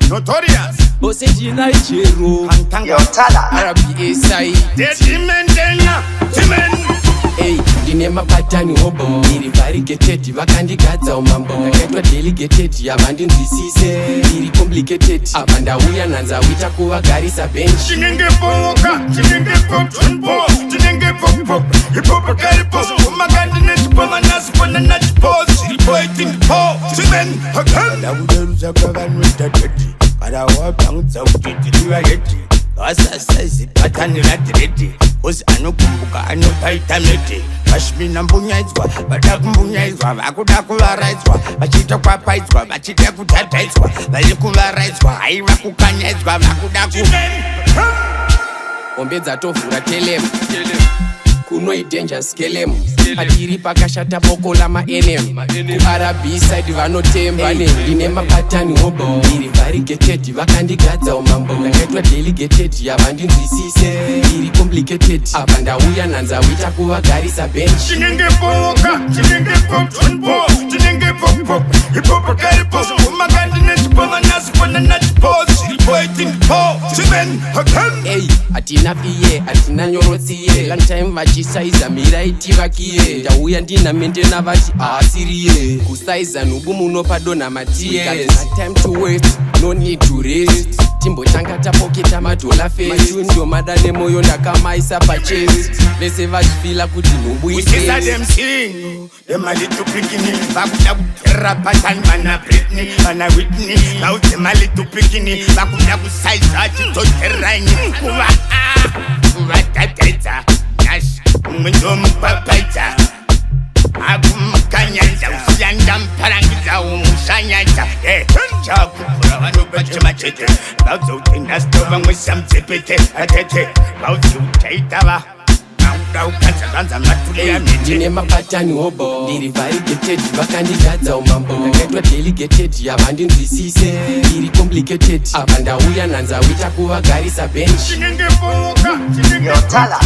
Notorious. Osejina Ichiro Yotala Arabi Esai Dedimendenya Timen. Hey, ndine mapatani hobo iri variegated vakandigadza umambo ndakaitwa delegated yavandinzwisise iri complicated apa ndauya nanza uita kuvagarisa bench Chinenge boka, chinenge pop, chinenge pop, hip-hop karipo, umagandi nechipo, manasipo na nachipo, siripo itimpo, Timen, hakan. Ndabuderuza kavanwita teti, karawaka ngutsautiti livayeti, wasasaizi patani radireti, kozi anokumbuka anopaita meti, vashimina mbunyaizwa, vada kumbunyaizwa, vakuda kuvaraidzwa, vachita kwapaidzwa, vachita kutataidzwa, vari kuvaraidzwa, haiva kukanyaidzwa, vakuda ku Ombe dzatovhura telemu kunoidenja skelemu patiri pakashata boko lamaenemu kuRB side vanotemba ndine mapatani hobo iri variegated vakandigadza umambo ndakaitwa delegated yavandinzwisise iri complicated apa ndauya nanza uita kuvagarisa bench Chinenge boka, chinenge pop, chinenge pop, hip-hop karipo, umagandi nechipo, manasipo na nachipo, siripo itimpo, Timen, hakan. Hey, atina fiye, atina nyorotsiye Lantime vachisaiza miraiti vakiye ndauya ndina mente navati asiriye kusaiza nubu munopadona matiye time to waste, no need to rest timbotanga tapoketa madola fest ndio madane moyo ndakamaisa pachest vese vachifila kuti nubu We see them sing, them a little bikini, bakuda kutera patani mana Britney, mana Whitney, now them a little bikini, bakuda kusaiza chitotera ini, kuva tateta, nash, umendo mpapaita, akumakanyaza, usiyanda mparangiza, umushanyaza, chakupura vanobache machete, bauzo utenda stova mwesa mtsepete, atete, bauzo utaitava, ndine mapatani hobo ndiri variegated vakandigadza umambo ndakaitwa delegated yavandinzwisise iri complicated apa ndauya nanza uita kuvagarisa bench Yotala